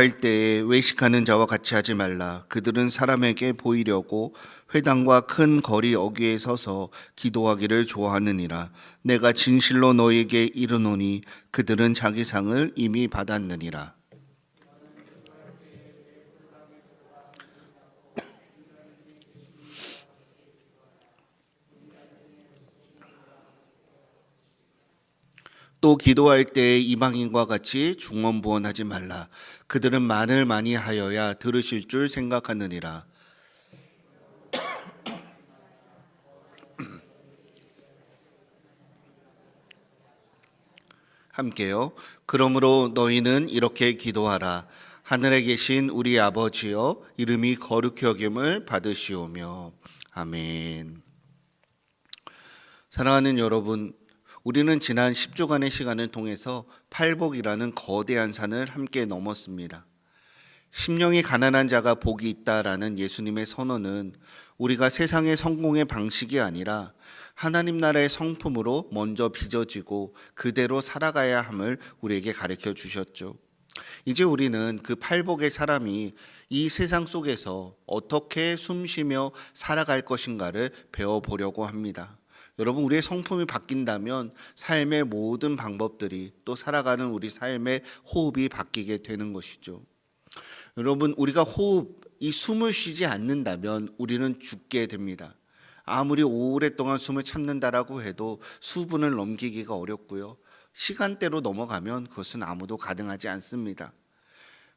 기도할 때에 외식하는 자와 같이 하지 말라. 그들은 사람에게 보이려고 회당과 큰 거리 어귀에 서서 기도하기를 좋아하느니라. 내가 진실로 너희에게 이르노니 그들은 자기 상을 이미 받았느니라. 또 기도할 때에 이방인과 같이 중언부언하지 말라. 그들은 말을 많이 하여야 들으실 줄 생각하느니라. 함께요. 그러므로 너희는 이렇게 기도하라. 하늘에 계신 우리 아버지여, 이름이 거룩히 여김을 받으시오며. 아멘. 사랑하는 여러분, 우리는 지난 10주간의 시간을 통해서 팔복이라는 거대한 산을 함께 넘었습니다. 심령이 가난한 자가 복이 있다라는 예수님의 선언은 우리가 세상의 성공의 방식이 아니라 하나님 나라의 성품으로 먼저 빚어지고 그대로 살아가야 함을 우리에게 가르쳐 주셨죠. 이제 우리는 그 팔복의 사람이 이 세상 속에서 어떻게 숨쉬며 살아갈 것인가를 배워보려고 합니다. 여러분, 우리의 성품이 바뀐다면 삶의 모든 방법들이, 또 살아가는 우리 삶의 호흡이 바뀌게 되는 것이죠. 여러분, 우리가 이 숨을 쉬지 않는다면 우리는 죽게 됩니다. 아무리 오랫동안 숨을 참는다라고 해도 수분을 넘기기가 어렵고요. 시간대로 넘어가면 그것은 아무도 가능하지 않습니다.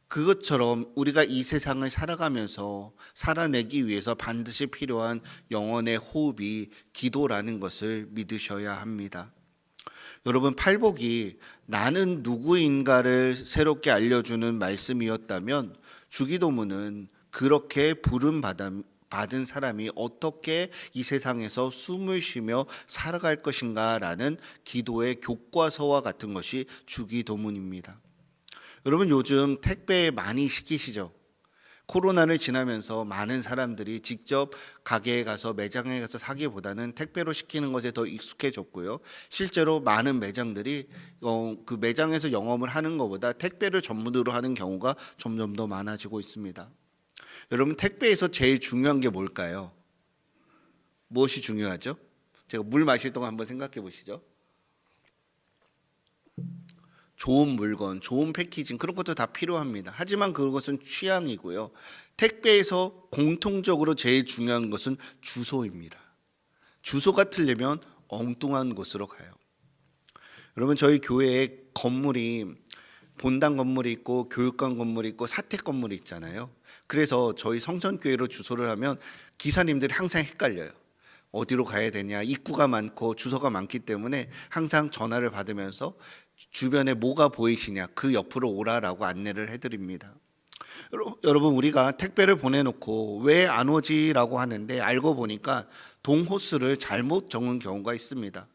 그것처럼 우리가 이 세상을 살아가면서 살아내기 위해서 반드시 필요한 영혼의 호흡이 기도라는 것을 믿으셔야 합니다. 여러분, 팔복이 나는 누구인가를 새롭게 알려주는 말씀이었다면 주기도문은 그렇게 받은 사람이 어떻게 이 세상에서 숨을 쉬며 살아갈 것인가라는 기도의 교과서와 같은 것이 주기도문입니다. 여러분, 요즘 택배 많이 시키시죠? 코로나를 지나면서 많은 사람들이 직접 가게에 가서 매장에 가서 사기보다는 택배로 시키는 것에 더 익숙해졌고요. 실제로 많은 매장들이 그 매장에서 영업을 하는 것보다 택배를 전문으로 하는 경우가 점점 더 많아지고 있습니다. 여러분, 택배에서 제일 중요한 게 뭘까요? 무엇이 중요하죠? 제가 물 마실 동안 한번 생각해 보시죠. 좋은 물건, 좋은 패키징, 그런 것도 다 필요합니다. 하지만 그것은 취향이고요. 택배에서 공통적으로 제일 중요한 것은 주소입니다. 주소가 틀리면 엉뚱한 곳으로 가요. 여러분, 저희 교회에 건물이 본당 건물이 있고 교육관 건물이 있고 사택 건물이 있잖아요. 그래서 저희 성전교회로 주소를 하면 기사님들이 항상 헷갈려요. 어디로 가야 되냐, 입구가 많고 주소가 많기 때문에 항상 전화를 받으면서 주변에 뭐가 보이시냐, 그 옆으로 오라라고 안내를 해드립니다. 여러분, 우리가 택배를 보내놓고 왜 안 오지라고 하는데 알고 보니까 동호수를 잘못 적은 경우가 있습니다.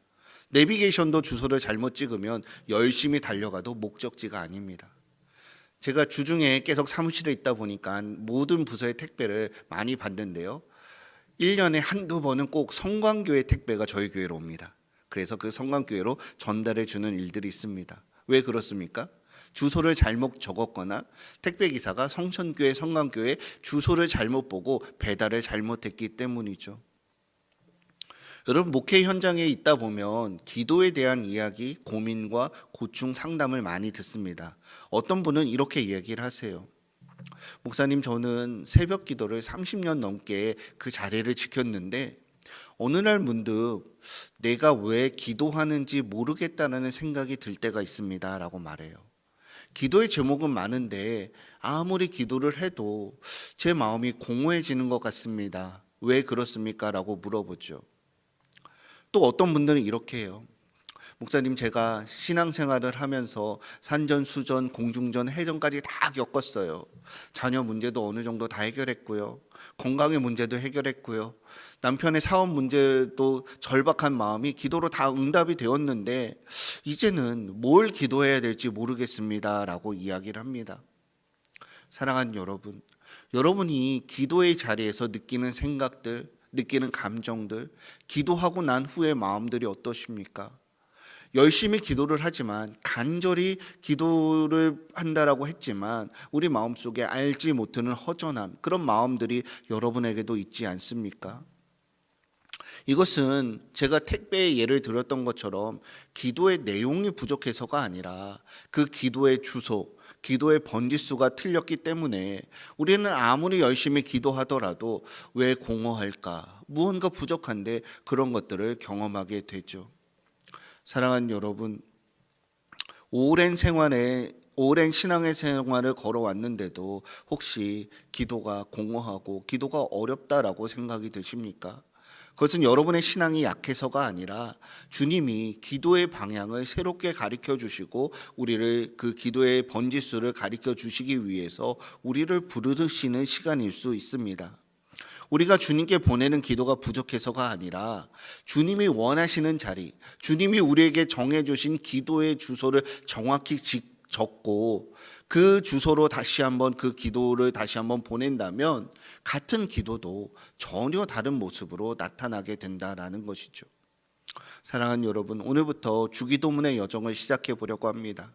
내비게이션도 주소를 잘못 찍으면 열심히 달려가도 목적지가 아닙니다. 제가 주중에 계속 사무실에 있다 보니까 모든 부서의 택배를 많이 받는데요. 1년에 한두 번은 꼭 성광교회 택배가 저희 교회로 옵니다. 그래서 그 성광교회로 전달해 주는 일들이 있습니다. 왜 그렇습니까? 주소를 잘못 적었거나 택배기사가 성천교회, 성광교회 주소를 잘못 보고 배달을 잘못했기 때문이죠. 여러분, 목회 현장에 있다 보면 기도에 대한 이야기, 고민과 고충 상담을 많이 듣습니다. 어떤 분은 이렇게 이야기를 하세요. 목사님, 저는 새벽 기도를 30년 넘게 그 자리를 지켰는데 어느 날 문득 내가 왜 기도하는지 모르겠다는 생각이 들 때가 있습니다 라고 말해요. 기도의 제목은 많은데 아무리 기도를 해도 제 마음이 공허해지는 것 같습니다. 왜 그렇습니까? 라고 물어보죠. 또 어떤 분들은 이렇게 해요. 목사님, 제가 신앙생활을 하면서 산전수전, 공중전, 해전까지 다 겪었어요. 자녀 문제도 어느 정도 다 해결했고요. 건강의 문제도 해결했고요. 남편의 사업 문제도 절박한 마음이 기도로 다 응답이 되었는데 이제는 뭘 기도해야 될지 모르겠습니다 라고 이야기를 합니다. 사랑하는 여러분, 여러분이 기도의 자리에서 느끼는 생각들, 느끼는 감정들, 기도하고 난 후의 마음들이 어떠십니까? 열심히 기도를 하지만 간절히 기도를 한다라고 했지만 우리 마음속에 알지 못하는 허전함, 그런 마음들이 여러분에게도 있지 않습니까? 이것은 제가 택배의 예를 들었던 것처럼 기도의 내용이 부족해서가 아니라 그 기도의 주소, 기도의 번지수가 틀렸기 때문에 우리는 아무리 열심히 기도하더라도 왜 공허할까? 무언가 부족한데 그런 것들을 경험하게 되죠. 사랑하는 여러분, 오랜 신앙의 생활을 걸어왔는데도 혹시 기도가 공허하고 기도가 어렵다라고 생각이 드십니까? 그것은 여러분의 신앙이 약해서가 아니라 주님이 기도의 방향을 새롭게 가르쳐 주시고 우리를 그 기도의 번지수를 가르쳐 주시기 위해서 우리를 부르시는 시간일 수 있습니다. 우리가 주님께 보내는 기도가 부족해서가 아니라 주님이 원하시는 자리, 주님이 우리에게 정해주신 기도의 주소를 정확히 적고 그 주소로 다시 한번 그 기도를 다시 한번 보낸다면 같은 기도도 전혀 다른 모습으로 나타나게 된다라는 것이죠. 사랑하는 여러분, 오늘부터 주기도문의 여정을 시작해 보려고 합니다.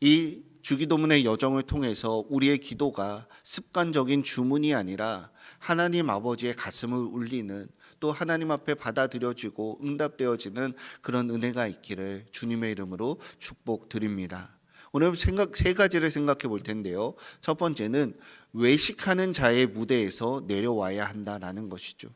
이 주기도문의 여정을 통해서 우리의 기도가 습관적인 주문이 아니라 하나님 아버지의 가슴을 울리는, 또 하나님 앞에 받아들여지고 응답되어지는 그런 은혜가 있기를 주님의 이름으로 축복드립니다. 오늘 세 가지를 생각해 볼 텐데요. 첫 번째는 외식하는 자의 무대에서 내려와야 한다라는 것이죠.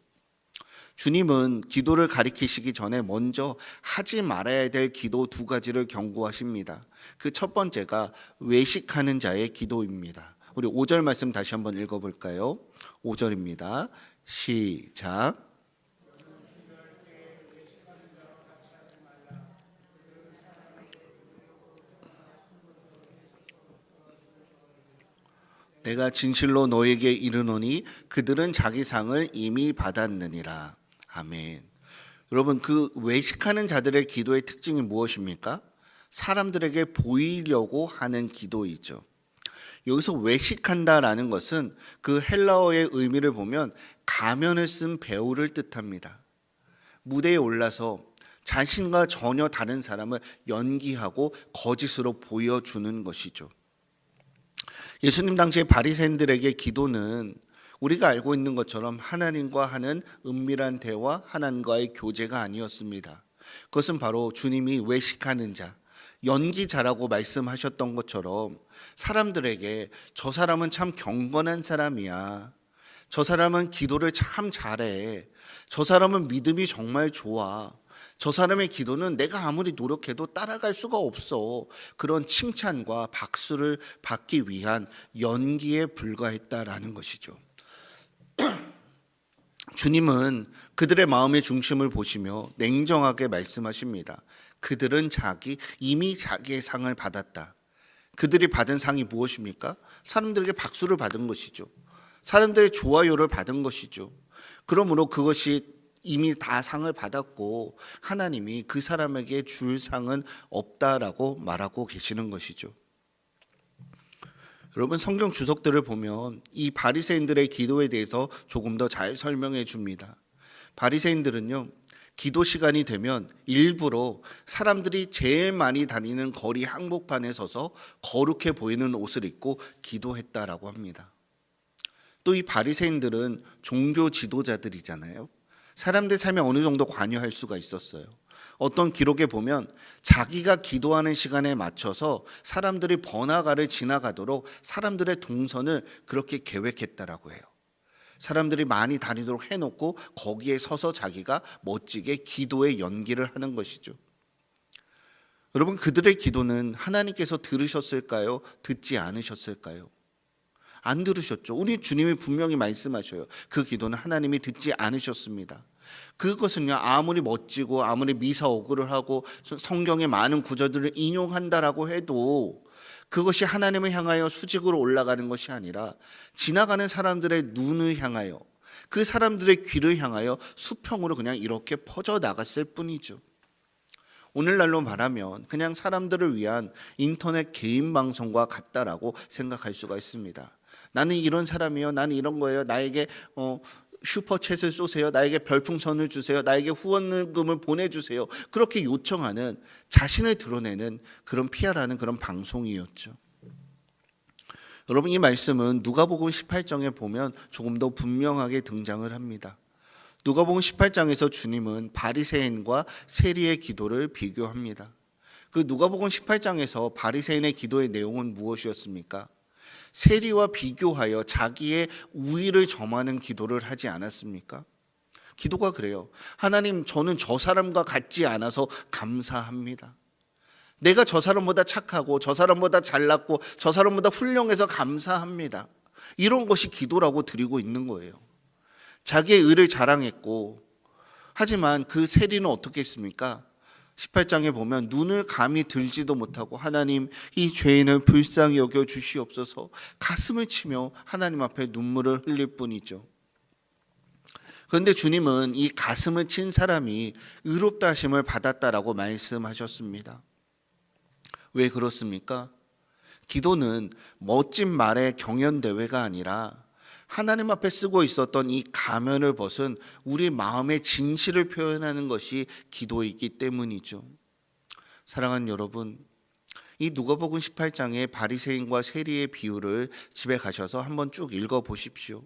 주님은 기도를 가리키시기 전에 먼저 하지 말아야 될 기도 두 가지를 경고하십니다. 그 첫 번째가 외식하는 자의 기도입니다. 우리 5절 말씀 다시 한번 읽어볼까요? 5절입니다. 시작. 내가 진실로 너에게 이르노니 그들은 자기 상을 이미 받았느니라. 아멘. 여러분, 그 외식하는 자들의 기도의 특징이 무엇입니까? 사람들에게 보이려고 하는 기도이죠. 여기서 외식한다라는 것은 그 헬라어의 의미를 보면 가면을 쓴 배우를 뜻합니다. 무대에 올라서 자신과 전혀 다른 사람을 연기하고 거짓으로 보여주는 것이죠. 예수님 당시에 바리새인들에게 기도는 우리가 알고 있는 것처럼 하나님과 하는 은밀한 대화, 하나님과의 교제가 아니었습니다. 그것은 바로 주님이 외식하는 자, 연기자라고 말씀하셨던 것처럼 사람들에게 저 사람은 참 경건한 사람이야, 저 사람은 기도를 참 잘해, 저 사람은 믿음이 정말 좋아, 저 사람의 기도는 내가 아무리 노력해도 따라갈 수가 없어, 그런 칭찬과 박수를 받기 위한 연기에 불과했다라는 것이죠. 주님은 그들의 마음의 중심을 보시며 냉정하게 말씀하십니다. 그들은 이미 자기의 상을 받았다. 그들이 받은 상이 무엇입니까? 사람들에게 박수를 받은 것이죠. 사람들의 좋아요를 받은 것이죠. 그러므로 그것이 이미 다 상을 받았고 하나님이 그 사람에게 줄 상은 없다라고 말하고 계시는 것이죠. 여러분, 성경 주석들을 보면 이 바리새인들의 기도에 대해서 조금 더 잘 설명해 줍니다. 바리새인들은요, 기도 시간이 되면 일부러 사람들이 제일 많이 다니는 거리 한복판에 서서 거룩해 보이는 옷을 입고 기도했다라고 합니다. 또 이 바리새인들은 종교 지도자들이잖아요. 사람들 삶에 어느 정도 관여할 수가 있었어요. 어떤 기록에 보면 자기가 기도하는 시간에 맞춰서 사람들이 번화가를 지나가도록 사람들의 동선을 그렇게 계획했다라고 해요. 사람들이 많이 다니도록 해놓고 거기에 서서 자기가 멋지게 기도의 연기를 하는 것이죠. 여러분, 그들의 기도는 하나님께서 들으셨을까요? 듣지 않으셨을까요? 안 들으셨죠. 우리 주님이 분명히 말씀하셔요. 그 기도는 하나님이 듣지 않으셨습니다. 그것은요, 아무리 멋지고 아무리 미사오그를 하고 성경의 많은 구절들을 인용한다라고 해도 그것이 하나님을 향하여 수직으로 올라가는 것이 아니라 지나가는 사람들의 눈을 향하여, 그 사람들의 귀를 향하여 수평으로 그냥 이렇게 퍼져 나갔을 뿐이죠. 오늘날로 말하면 그냥 사람들을 위한 인터넷 개인 방송과 같다라고 생각할 수가 있습니다. 나는 이런 사람이요, 나는 이런 거예요, 나에게 슈퍼챗을 쏘세요. 나에게 별풍선을 주세요. 나에게 후원금을 보내주세요. 그렇게 요청하는, 자신을 드러내는 그런 PR하는 그런 방송이었죠. 여러분, 이 말씀은 누가복음 18장에 보면 조금 더 분명하게 등장을 합니다. 누가복음 18장에서 주님은 바리새인과 세리의 기도를 비교합니다. 그 누가복음 18장에서 바리새인의 기도의 내용은 무엇이었습니까? 세리와 비교하여 자기의 우위를 점하는 기도를 하지 않았습니까? 기도가 그래요. 하나님, 저는 저 사람과 같지 않아서 감사합니다. 내가 저 사람보다 착하고 저 사람보다 잘났고 저 사람보다 훌륭해서 감사합니다. 이런 것이 기도라고 드리고 있는 거예요. 자기의 의를 자랑했고, 하지만 그 세리는 어떻게 했습니까? 18장에 보면 눈을 감히 들지도 못하고 하나님, 이 죄인을 불쌍히 여겨 주시옵소서 가슴을 치며 하나님 앞에 눈물을 흘릴 뿐이죠. 그런데 주님은 이 가슴을 친 사람이 의롭다 하심을 받았다라고 말씀하셨습니다. 왜 그렇습니까? 기도는 멋진 말의 경연대회가 아니라 하나님 앞에 쓰고 있었던 이 가면을 벗은 우리 마음의 진실을 표현하는 것이 기도이기 때문이죠. 사랑하는 여러분, 이 누가복음 18장의 바리새인과 세리의 비유를 집에 가셔서 한번 쭉 읽어보십시오.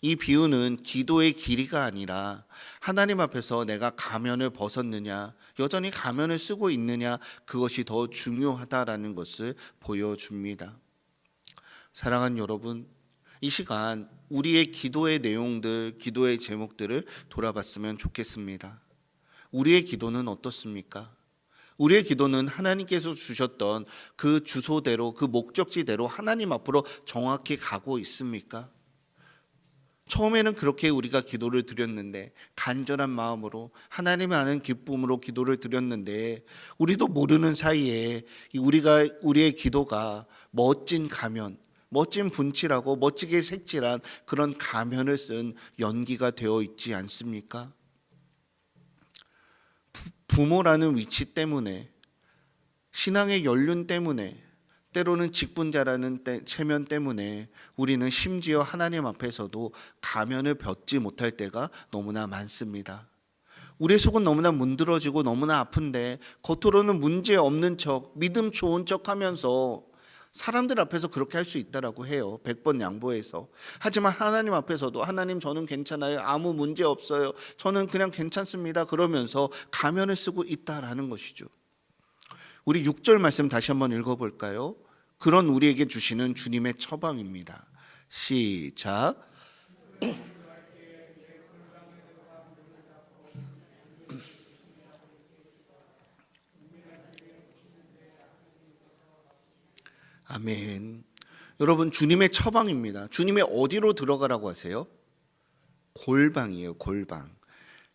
이 비유는 기도의 길이가 아니라 하나님 앞에서 내가 가면을 벗었느냐, 여전히 가면을 쓰고 있느냐, 그것이 더 중요하다라는 것을 보여줍니다. 사랑하는 여러분, 이 시간 우리의 기도의 내용들, 기도의 제목들을 돌아봤으면 좋겠습니다. 우리의 기도는 어떻습니까? 우리의 기도는 하나님께서 주셨던 그 주소대로, 그 목적지대로 하나님 앞으로 정확히 가고 있습니까? 처음에는 그렇게 우리가 기도를 드렸는데, 간절한 마음으로 하나님을 아는 기쁨으로 기도를 드렸는데, 우리도 모르는 사이에 우리의 기도가 멋진 가면, 멋진 분칠하고 멋지게 색칠한 그런 가면을 쓴 연기가 되어 있지 않습니까? 부모라는 위치 때문에, 신앙의 연륜 때문에, 때로는 직분자라는 체면 때문에 우리는 심지어 하나님 앞에서도 가면을 벗지 못할 때가 너무나 많습니다. 우리의 속은 너무나 문드러지고 너무나 아픈데 겉으로는 문제 없는 척, 믿음 좋은 척 하면서 사람들 앞에서 그렇게 할 수 있다라고 해요. 100번 양보해서. 하지만 하나님 앞에서도 하나님, 저는 괜찮아요. 아무 문제 없어요. 저는 그냥 괜찮습니다. 그러면서 가면을 쓰고 있다라는 것이죠. 우리 6절 말씀 다시 한번 읽어볼까요? 그런 우리에게 주시는 주님의 처방입니다. 시작. 아멘. 여러분, 주님의 처방입니다. 주님이 어디로 들어가라고 하세요? 골방이에요. 골방.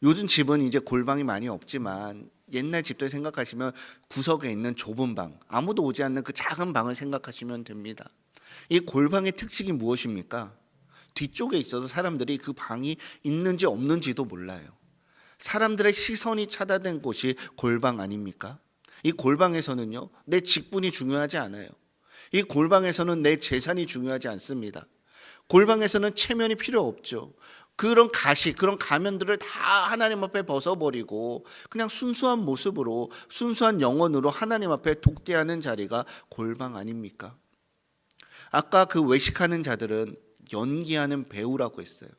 요즘 집은 이제 골방이 많이 없지만 옛날 집들 생각하시면 구석에 있는 좁은 방, 아무도 오지 않는 그 작은 방을 생각하시면 됩니다. 이 골방의 특징이 무엇입니까? 뒤쪽에 있어서 사람들이 그 방이 있는지 없는지도 몰라요. 사람들의 시선이 차단된 곳이 골방 아닙니까? 이 골방에서는요, 내 직분이 중요하지 않아요. 이 골방에서는 내 재산이 중요하지 않습니다. 골방에서는 체면이 필요 없죠. 그런 가시, 그런 가면들을 다 하나님 앞에 벗어버리고 그냥 순수한 모습으로, 순수한 영혼으로 하나님 앞에 독대하는 자리가 골방 아닙니까? 아까 그 외식하는 자들은 연기하는 배우라고 했어요.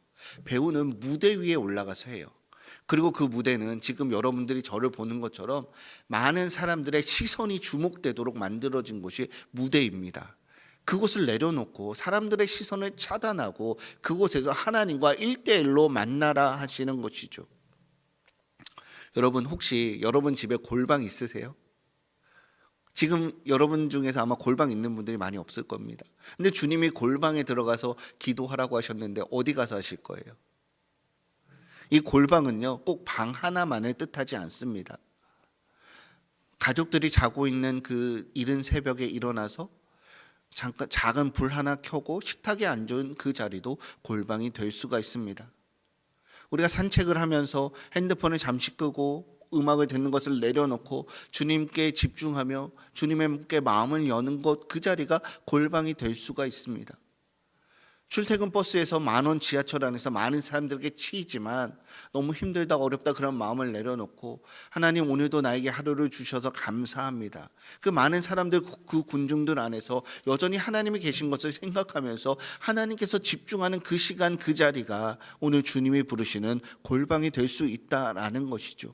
배우는 무대 위에 올라가서 해요. 그리고 그 무대는 지금 여러분들이 저를 보는 것처럼 많은 사람들의 시선이 주목되도록 만들어진 곳이 무대입니다. 그곳을 내려놓고 사람들의 시선을 차단하고 그곳에서 하나님과 1대1로 만나라 하시는 것이죠. 여러분, 혹시 여러분 집에 골방 있으세요? 지금 여러분 중에서 아마 골방 있는 분들이 많이 없을 겁니다. 근데 주님이 골방에 들어가서 기도하라고 하셨는데 어디 가서 하실 거예요? 이 골방은요, 꼭 방 하나만을 뜻하지 않습니다. 가족들이 자고 있는 그 이른 새벽에 일어나서 잠깐 작은 불 하나 켜고 식탁에 앉은 그 자리도 골방이 될 수가 있습니다. 우리가 산책을 하면서 핸드폰을 잠시 끄고 음악을 듣는 것을 내려놓고 주님께 집중하며 주님께 마음을 여는 것, 그 자리가 골방이 될 수가 있습니다. 출퇴근 버스에서 10,000원, 지하철 안에서 많은 사람들에게 치이지만 너무 힘들다 어렵다 그런 마음을 내려놓고 하나님 오늘도 나에게 하루를 주셔서 감사합니다. 그 많은 사람들 그 군중들 안에서 여전히 하나님이 계신 것을 생각하면서 하나님께서 집중하는 그 시간 그 자리가 오늘 주님이 부르시는 골방이 될 수 있다라는 것이죠.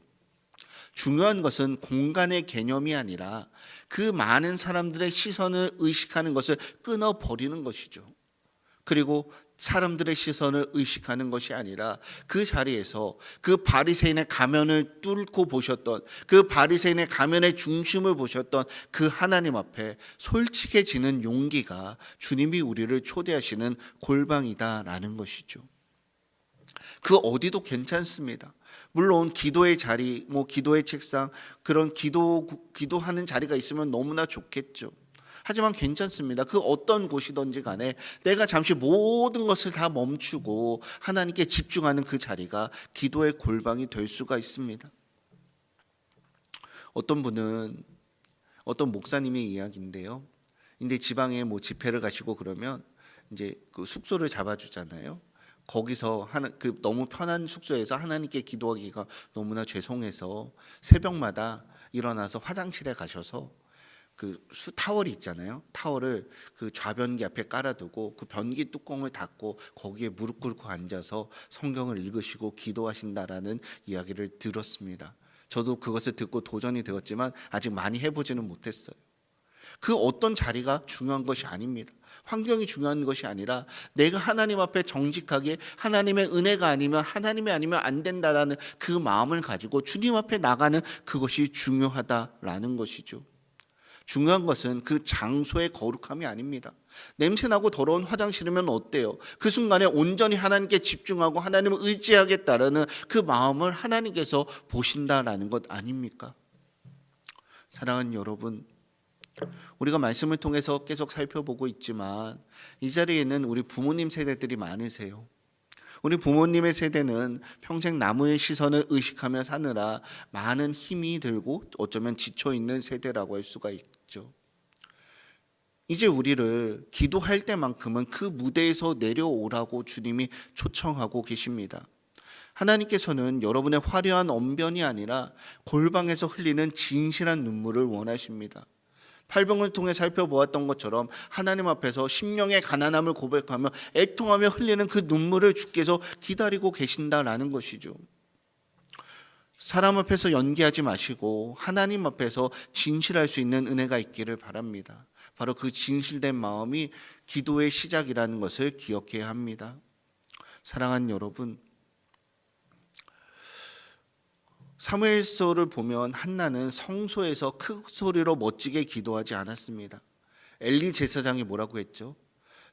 중요한 것은 공간의 개념이 아니라 그 많은 사람들의 시선을 의식하는 것을 끊어버리는 것이죠. 그리고 사람들의 시선을 의식하는 것이 아니라 그 자리에서 그 바리새인의 가면을 뚫고 보셨던, 그 바리새인의 가면의 중심을 보셨던 그 하나님 앞에 솔직해지는 용기가 주님이 우리를 초대하시는 골방이다라는 것이죠. 그 어디도 괜찮습니다. 물론 기도의 자리, 기도의 책상, 그런 기도하는 자리가 있으면 너무나 좋겠죠. 하지만 괜찮습니다. 그 어떤 곳이든지 간에 내가 잠시 모든 것을 다 멈추고 하나님께 집중하는 그 자리가 기도의 골방이 될 수가 있습니다. 어떤 분은 어떤 목사님의 이야기인데요. 이제 지방에 집회를 가시고 그러면 이제 그 숙소를 잡아주잖아요. 거기서 그 너무 편한 숙소에서 하나님께 기도하기가 너무나 죄송해서 새벽마다 일어나서 화장실에 가셔서 그 타월이 있잖아요. 타월을 그 좌변기 앞에 깔아두고 그 변기 뚜껑을 닫고 거기에 무릎 꿇고 앉아서 성경을 읽으시고 기도하신다라는 이야기를 들었습니다. 저도 그것을 듣고 도전이 되었지만 아직 많이 해보지는 못했어요. 그 어떤 자리가 중요한 것이 아닙니다. 환경이 중요한 것이 아니라 내가 하나님 앞에 정직하게 하나님의 은혜가 아니면 하나님이 아니면 안 된다라는 그 마음을 가지고 주님 앞에 나가는 그것이 중요하다라는 것이죠. 중요한 것은 그 장소의 거룩함이 아닙니다. 냄새나고 더러운 화장실이면 어때요? 그 순간에 온전히 하나님께 집중하고 하나님을 의지하겠다라는 그 마음을 하나님께서 보신다라는 것 아닙니까? 사랑하는 여러분, 우리가 말씀을 통해서 계속 살펴보고 있지만 이 자리에는 우리 부모님 세대들이 많으세요. 우리 부모님의 세대는 평생 남의 시선을 의식하며 사느라 많은 힘이 들고 어쩌면 지쳐있는 세대라고 할 수가 있죠. 이제 우리를 기도할 때만큼은 그 무대에서 내려오라고 주님이 초청하고 계십니다. 하나님께서는 여러분의 화려한 언변이 아니라 골방에서 흘리는 진실한 눈물을 원하십니다. 팔병을 통해 살펴보았던 것처럼 하나님 앞에서 심령의 가난함을 고백하며 애통하며 흘리는 그 눈물을 주께서 기다리고 계신다라는 것이죠. 사람 앞에서 연기하지 마시고 하나님 앞에서 진실할 수 있는 은혜가 있기를 바랍니다. 바로 그 진실된 마음이 기도의 시작이라는 것을 기억해야 합니다. 사랑하는 여러분, 사무엘서를 보면 한나는 성소에서 큰 소리로 멋지게 기도하지 않았습니다. 엘리 제사장이 뭐라고 했죠?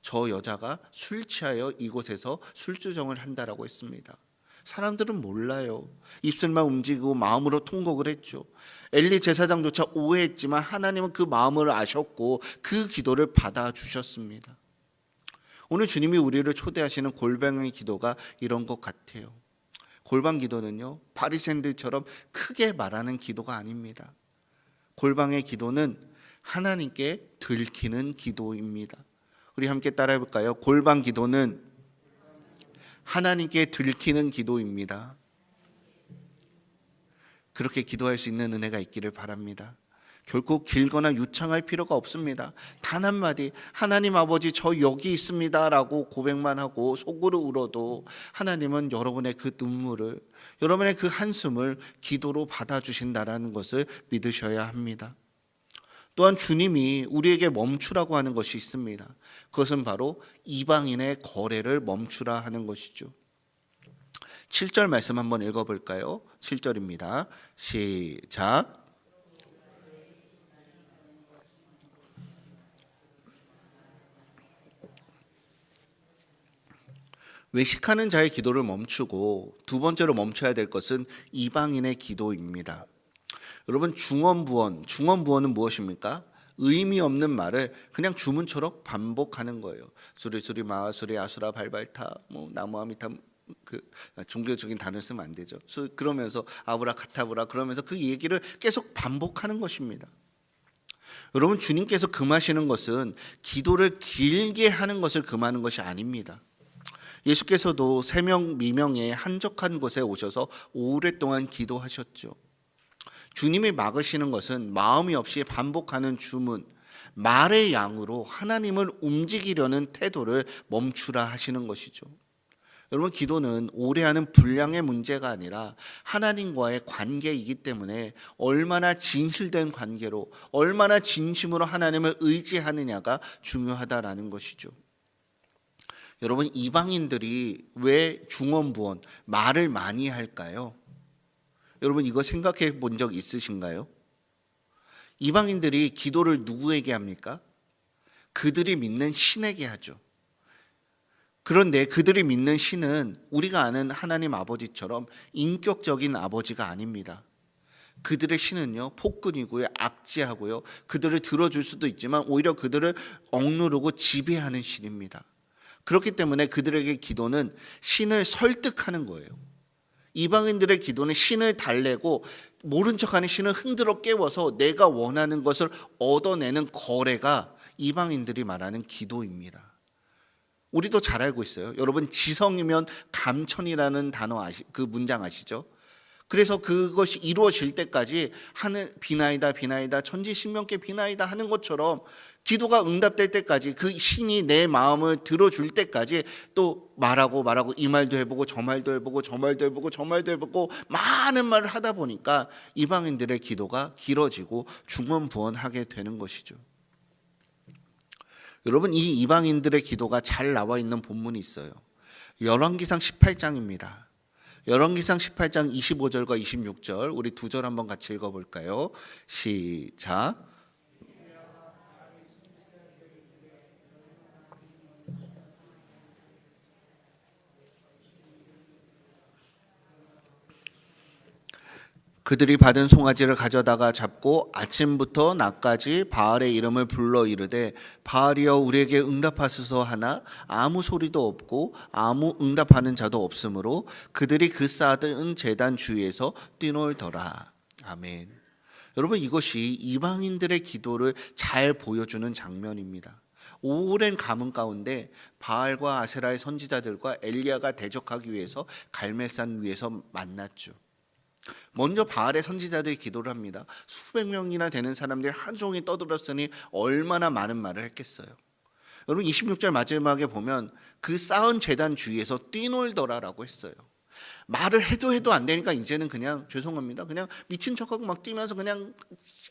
저 여자가 술 취하여 이곳에서 술주정을 한다라고 했습니다. 사람들은 몰라요. 입술만 움직이고 마음으로 통곡을 했죠. 엘리 제사장조차 오해했지만 하나님은 그 마음을 아셨고 그 기도를 받아주셨습니다. 오늘 주님이 우리를 초대하시는 골방의 기도가 이런 것 같아요. 골방 기도는요, 바리새인들처럼 크게 말하는 기도가 아닙니다. 골방의 기도는 하나님께 들키는 기도입니다. 우리 함께 따라해 볼까요? 골방 기도는 하나님께 들키는 기도입니다. 그렇게 기도할 수 있는 은혜가 있기를 바랍니다. 결코 길거나 유창할 필요가 없습니다. 단 한마디 하나님 아버지 저 여기 있습니다 라고 고백만 하고 속으로 울어도 하나님은 여러분의 그 눈물을, 여러분의 그 한숨을 기도로 받아주신다라는 것을 믿으셔야 합니다. 또한 주님이 우리에게 멈추라고 하는 것이 있습니다. 그것은 바로 이방인의 거래를 멈추라 하는 것이죠. 7절 말씀 한번 읽어볼까요? 7절입니다. 시작. 외식하는 자의 기도를 멈추고 두 번째로 멈춰야 될 것은 이방인의 기도입니다. 여러분, 중언부언은 무엇입니까? 의미 없는 말을 그냥 주문처럼 반복하는 거예요. 수리수리 마수리 아수라 발발타 나무아미타, 그 종교적인 단어를 쓰면 안 되죠. 그러면서 아브라카타브라 그러면서 그 얘기를 계속 반복하는 것입니다. 여러분, 주님께서 금하시는 것은 기도를 길게 하는 것을 금하는 것이 아닙니다. 예수께서도 세명 미명의 한적한 곳에 오셔서 오랫동안 기도하셨죠. 주님이 막으시는 것은 마음이 없이 반복하는 주문, 말의 양으로 하나님을 움직이려는 태도를 멈추라 하시는 것이죠. 여러분, 기도는 오래 하는 분량의 문제가 아니라 하나님과의 관계이기 때문에 얼마나 진실된 관계로, 얼마나 진심으로 하나님을 의지하느냐가 중요하다라는 것이죠. 여러분, 이방인들이 왜 중언부언, 말을 많이 할까요? 여러분, 이거 생각해 본 적 있으신가요? 이방인들이 기도를 누구에게 합니까? 그들이 믿는 신에게 하죠. 그런데 그들이 믿는 신은 우리가 아는 하나님 아버지처럼 인격적인 아버지가 아닙니다. 그들의 신은요, 폭군이고요, 악지하고요, 그들을 들어줄 수도 있지만 오히려 그들을 억누르고 지배하는 신입니다. 그렇기 때문에 그들에게 기도는 신을 설득하는 거예요. 이방인들의 기도는 신을 달래고 모른 척하는 신을 흔들어 깨워서 내가 원하는 것을 얻어내는 거래가 이방인들이 말하는 기도입니다. 우리도 잘 알고 있어요. 여러분, 지성이면 감천이라는 단어 그 문장 아시죠? 그래서 그것이 이루어질 때까지 하늘 비나이다 비나이다 천지신명께 비나이다 하는 것처럼 기도가 응답될 때까지 그 신이 내 마음을 들어줄 때까지 또 말하고 이 말도 해보고 저 말도 해보고 저 말도 해보고 저 말도 해보고 많은 말을 하다 보니까 이방인들의 기도가 길어지고 중언부언하게 되는 것이죠. 여러분, 이 이방인들의 기도가 잘 나와 있는 본문이 있어요. 열왕기상 18장입니다. 열왕기상 18장 25절과 26절 우리 두 절 한번 같이 읽어볼까요? 시작. 그들이 받은 송아지를 가져다가 잡고 아침부터 낮까지 바알의 이름을 불러 이르되 바알이여 우리에게 응답하소서 하나 아무 소리도 없고 아무 응답하는 자도 없으므로 그들이 그 쌓은 제단 주위에서 뛰놀더라. 아멘. 여러분, 이것이 이방인들의 기도를 잘 보여주는 장면입니다. 오랜 가뭄 가운데 바알과 아세라의 선지자들과 엘리야가 대적하기 위해서 갈멜산 위에서 만났죠. 먼저 바알의 선지자들이 기도를 합니다. 수백 명이나 되는 사람들이 하루 종일 떠들었으니 얼마나 많은 말을 했겠어요. 여러분, 26절 마지막에 보면 그 쌓은 제단 주위에서 뛰놀더라라고 했어요. 말을 해도 안 되니까 이제는 그냥 죄송합니다. 그냥 미친 척하고 막 뛰면서 그냥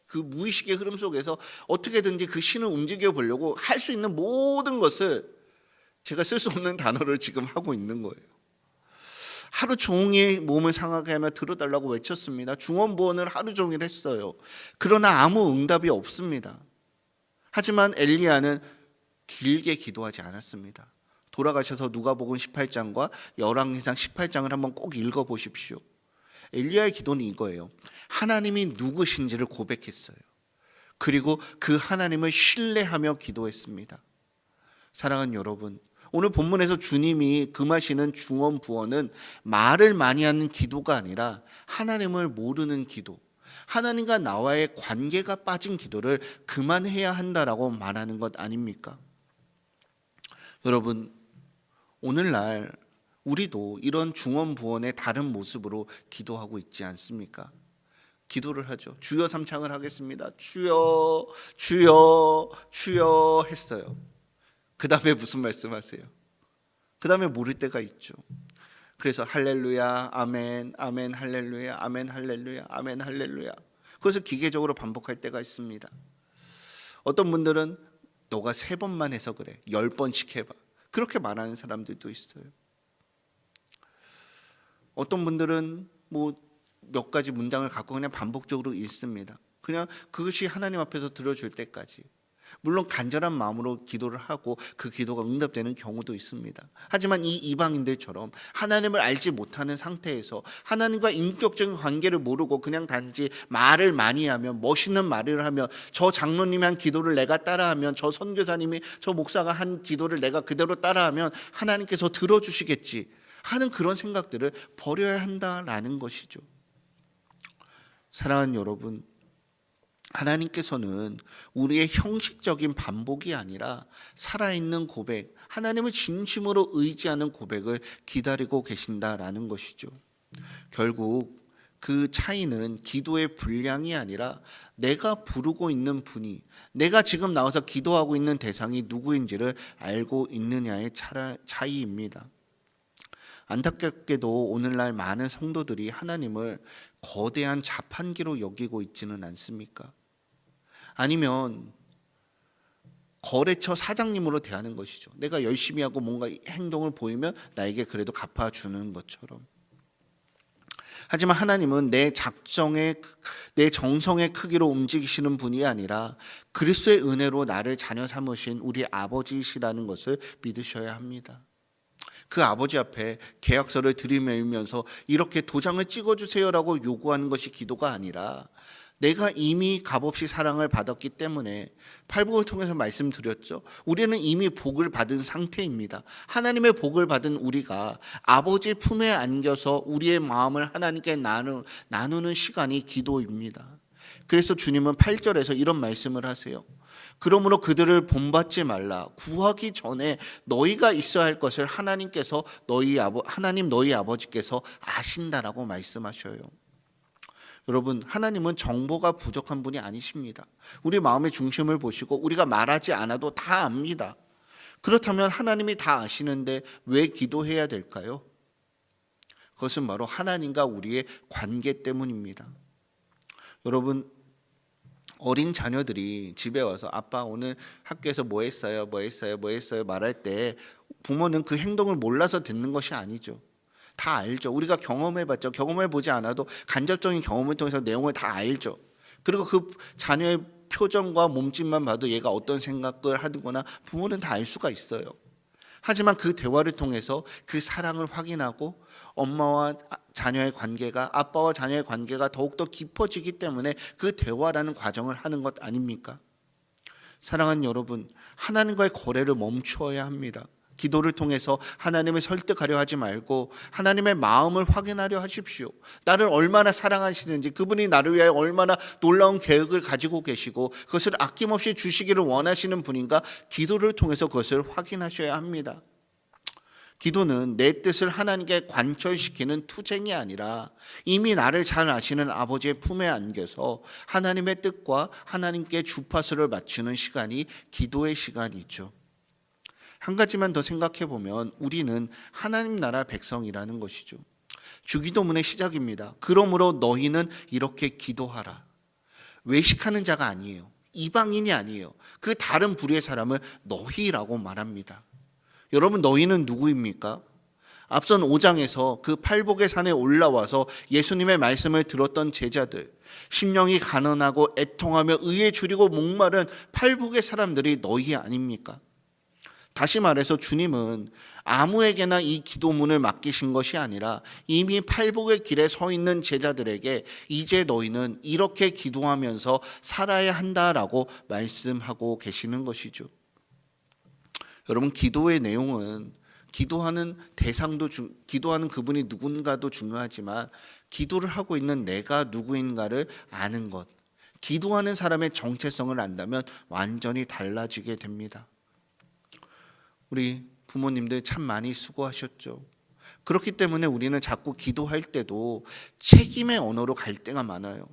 그 무의식의 흐름 속에서 어떻게든지 그 신을 움직여 보려고 할 수 있는 모든 것을 제가 쓸 수 없는 단어를 지금 하고 있는 거예요. 하루 종일 몸을 상하게 하며 들어달라고 외쳤습니다. 중언부언을 하루 종일 했어요. 그러나 아무 응답이 없습니다. 하지만 엘리야는 길게 기도하지 않았습니다. 돌아가셔서 누가복음 18장과 열왕기상 18장을 한번 꼭 읽어보십시오. 엘리야의 기도는 이거예요. 하나님이 누구신지를 고백했어요. 그리고 그 하나님을 신뢰하며 기도했습니다. 사랑하는 여러분, 오늘 본문에서 주님이 금하시는 중언부언은 말을 많이 하는 기도가 아니라 하나님을 모르는 기도, 하나님과 나와의 관계가 빠진 기도를 그만해야 한다라고 말하는 것 아닙니까? 여러분, 오늘날 우리도 이런 중언부언의 다른 모습으로 기도하고 있지 않습니까? 기도를 하죠. 주여 삼창을 하겠습니다. 주여 주여 주여 했어요. 그 다음에 무슨 말씀하세요? 그 다음에 모를 때가 있죠. 그래서 할렐루야 아멘 아멘 할렐루야 아멘 할렐루야 아멘 할렐루야, 그것을 기계적으로 반복할 때가 있습니다. 어떤 분들은 너가 3번만 해서 그래, 10번씩 해봐, 그렇게 말하는 사람들도 있어요. 어떤 분들은 뭐 몇 가지 문장을 갖고 그냥 반복적으로 읽습니다. 그냥 그것이 하나님 앞에서 들어줄 때까지. 물론 간절한 마음으로 기도를 하고 그 기도가 응답되는 경우도 있습니다. 하지만 이 이방인들처럼 하나님을 알지 못하는 상태에서 하나님과 인격적인 관계를 모르고 그냥 단지 말을 많이 하면, 멋있는 말을 하면, 저 장로님이 한 기도를 내가 따라하면, 저 선교사님이 저 목사가 한 기도를 내가 그대로 따라하면 하나님께서 들어주시겠지 하는 그런 생각들을 버려야 한다라는 것이죠. 사랑하는 여러분, 하나님께서는 우리의 형식적인 반복이 아니라 살아있는 고백, 하나님을 진심으로 의지하는 고백을 기다리고 계신다라는 것이죠. 결국 그 차이는 기도의 분량이 아니라 내가 부르고 있는 분이, 내가 지금 나와서 기도하고 있는 대상이 누구인지를 알고 있느냐의 차이입니다. 안타깝게도 오늘날 많은 성도들이 하나님을 거대한 자판기로 여기고 있지는 않습니까? 아니면 거래처 사장님으로 대하는 것이죠. 내가 열심히 하고 뭔가 행동을 보이면 나에게 그래도 갚아주는 것처럼. 하지만 하나님은 내 정성의 크기로 움직이시는 분이 아니라 그리스도의 은혜로 나를 자녀 삼으신 우리 아버지이시라는 것을 믿으셔야 합니다. 그 아버지 앞에 계약서를 들이밀면서 이렇게 도장을 찍어주세요라고 요구하는 것이 기도가 아니라, 내가 이미 값없이 사랑을 받았기 때문에, 팔복을 통해서 말씀드렸죠. 우리는 이미 복을 받은 상태입니다. 하나님의 복을 받은 우리가 아버지 품에 안겨서 우리의 마음을 하나님께 나누는 시간이 기도입니다. 그래서 주님은 8절에서 이런 말씀을 하세요. 그러므로 그들을 본받지 말라. 구하기 전에 너희가 있어야 할 것을 하나님 너희 아버지께서 아신다라고 말씀하셔요. 여러분, 하나님은 정보가 부족한 분이 아니십니다. 우리 마음의 중심을 보시고 우리가 말하지 않아도 다 압니다. 그렇다면 하나님이 다 아시는데 왜 기도해야 될까요? 그것은 바로 하나님과 우리의 관계 때문입니다. 여러분, 어린 자녀들이 집에 와서 아빠 오늘 학교에서 뭐 했어요 말할 때 부모는 그 행동을 몰라서 듣는 것이 아니죠. 다 알죠. 우리가 경험해봤죠. 경험해보지 않아도 간접적인 경험을 통해서 내용을 다 알죠. 그리고 그 자녀의 표정과 몸짓만 봐도 얘가 어떤 생각을 하거나 부모는 다 알 수가 있어요. 하지만 그 대화를 통해서 그 사랑을 확인하고 엄마와 자녀의 관계가, 아빠와 자녀의 관계가 더욱더 깊어지기 때문에 그 대화라는 과정을 하는 것 아닙니까? 사랑하는 여러분, 하나님과의 거래를 멈추어야 합니다. 기도를 통해서 하나님을 설득하려 하지 말고 하나님의 마음을 확인하려 하십시오. 나를 얼마나 사랑하시는지, 그분이 나를 위하여 얼마나 놀라운 계획을 가지고 계시고 그것을 아낌없이 주시기를 원하시는 분인가, 기도를 통해서 그것을 확인하셔야 합니다. 기도는 내 뜻을 하나님께 관철시키는 투쟁이 아니라 이미 나를 잘 아시는 아버지의 품에 안겨서 하나님의 뜻과 하나님께 주파수를 맞추는 시간이 기도의 시간이죠. 한 가지만 더 생각해 보면 우리는 하나님 나라 백성이라는 것이죠. 주기도문의 시작입니다. 그러므로 너희는 이렇게 기도하라. 외식하는 자가 아니에요. 이방인이 아니에요. 그 다른 부류의 사람을 너희라고 말합니다. 여러분, 너희는 누구입니까? 앞선 5장에서 그 팔복의 산에 올라와서 예수님의 말씀을 들었던 제자들, 심령이 가난하고 애통하며 의에 줄이고 목마른 팔복의 사람들이 너희 아닙니까? 다시 말해서 주님은 아무에게나 이 기도문을 맡기신 것이 아니라 이미 팔복의 길에 서 있는 제자들에게 이제 너희는 이렇게 기도하면서 살아야 한다라고 말씀하고 계시는 것이죠. 여러분, 기도의 내용은 기도하는 대상도 기도하는 그분이 누군가도 중요하지만 기도를 하고 있는 내가 누구인가를 아는 것, 기도하는 사람의 정체성을 안다면 완전히 달라지게 됩니다. 우리 부모님들 참 많이 수고하셨죠. 그렇기 때문에 우리는 자꾸 기도할 때도 책임의 언어로 갈 때가 많아요.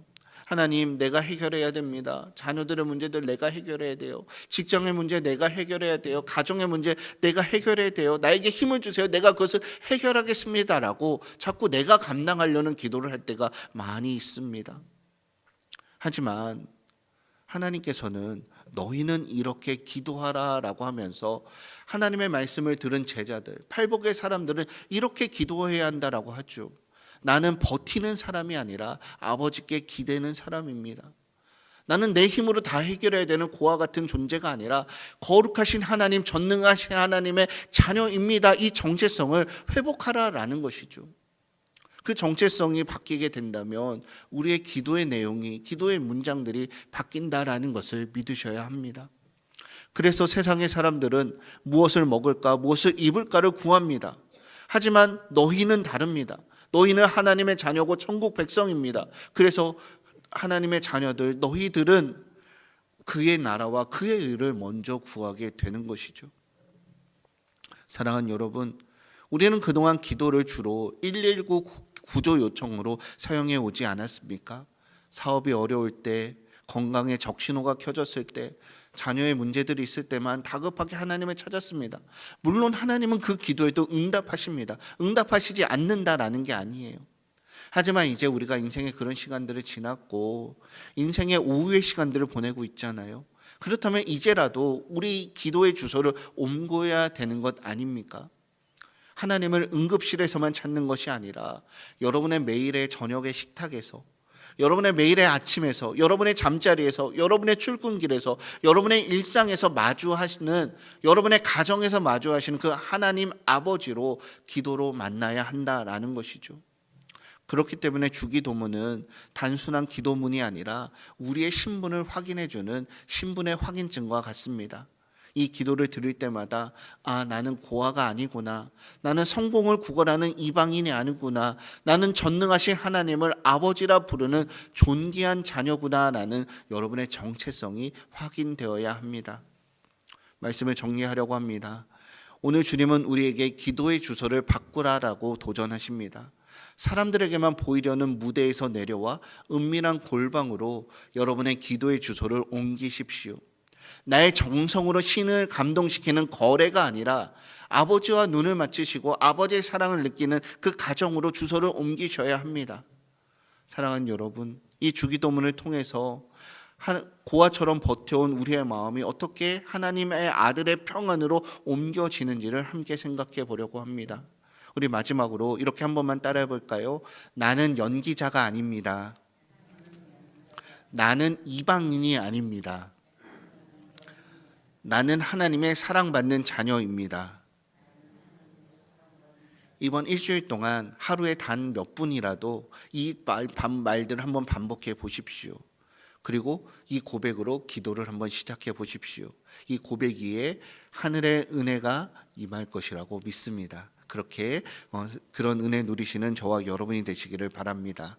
하나님, 내가 해결해야 됩니다. 자녀들의 문제들 내가 해결해야 돼요. 직장의 문제 내가 해결해야 돼요. 가정의 문제 내가 해결해야 돼요. 나에게 힘을 주세요. 내가 그것을 해결하겠습니다라고 자꾸 내가 감당하려는 기도를 할 때가 많이 있습니다. 하지만 하나님께서는 너희는 이렇게 기도하라라고 하면서 하나님의 말씀을 들은 제자들, 팔복의 사람들은 이렇게 기도해야 한다라고 하죠. 나는 버티는 사람이 아니라 아버지께 기대는 사람입니다. 나는 내 힘으로 다 해결해야 되는 고와 같은 존재가 아니라 거룩하신 하나님, 전능하신 하나님의 자녀입니다. 이 정체성을 회복하라라는 것이죠. 그 정체성이 바뀌게 된다면 우리의 기도의 내용이, 기도의 문장들이 바뀐다라는 것을 믿으셔야 합니다. 그래서 세상의 사람들은 무엇을 먹을까, 무엇을 입을까를 구합니다. 하지만 너희는 다릅니다. 너희는 하나님의 자녀고 천국 백성입니다. 그래서 하나님의 자녀들, 너희들은 그의 나라와 그의 의를 먼저 구하게 되는 것이죠. 사랑하는 여러분, 우리는 그동안 기도를 주로 119 구조 요청으로 사용해 오지 않았습니까? 사업이 어려울 때, 건강에 적신호가 켜졌을 때, 자녀의 문제들이 있을 때만 다급하게 하나님을 찾았습니다. 물론 하나님은 그 기도에도 응답하십니다. 응답하시지 않는다라는 게 아니에요. 하지만 이제 우리가 인생의 그런 시간들을 지났고 인생의 오후의 시간들을 보내고 있잖아요. 그렇다면 이제라도 우리 기도의 주소를 옮겨야 되는 것 아닙니까? 하나님을 응급실에서만 찾는 것이 아니라 여러분의 매일의 저녁의 식탁에서, 여러분의 매일의 아침에서, 여러분의 잠자리에서, 여러분의 출근길에서, 여러분의 일상에서 마주하시는, 여러분의 가정에서 마주하시는 그 하나님 아버지로 기도로 만나야 한다라는 것이죠. 그렇기 때문에 주기도문은 단순한 기도문이 아니라 우리의 신분을 확인해주는 신분의 확인증과 같습니다. 이 기도를 드릴 때마다 나는 고아가 아니구나, 나는 성공을 구걸하는 이방인이 아니구나, 나는 전능하신 하나님을 아버지라 부르는 존귀한 자녀구나 라는 여러분의 정체성이 확인되어야 합니다. 말씀을 정리하려고 합니다. 오늘 주님은 우리에게 기도의 주소를 바꾸라라고 도전하십니다. 사람들에게만 보이려는 무대에서 내려와 은밀한 골방으로 여러분의 기도의 주소를 옮기십시오. 나의 정성으로 신을 감동시키는 거래가 아니라 아버지와 눈을 맞추시고 아버지의 사랑을 느끼는 그 가정으로 주소를 옮기셔야 합니다. 사랑하는 여러분, 이 주기도문을 통해서 고아처럼 버텨온 우리의 마음이 어떻게 하나님의 아들의 평안으로 옮겨지는지를 함께 생각해 보려고 합니다. 우리 마지막으로 이렇게 한 번만 따라해 볼까요? 나는 연기자가 아닙니다. 나는 이방인이 아닙니다. 나는 하나님의 사랑받는 자녀입니다. 이번 일주일 동안 하루에 단 몇 분이라도 이 말들을 한번 반복해 보십시오. 그리고 이 고백으로 기도를 한번 시작해 보십시오. 이 고백 위에 하늘의 은혜가 임할 것이라고 믿습니다. 그렇게 그런 은혜 누리시는 저와 여러분이 되시기를 바랍니다.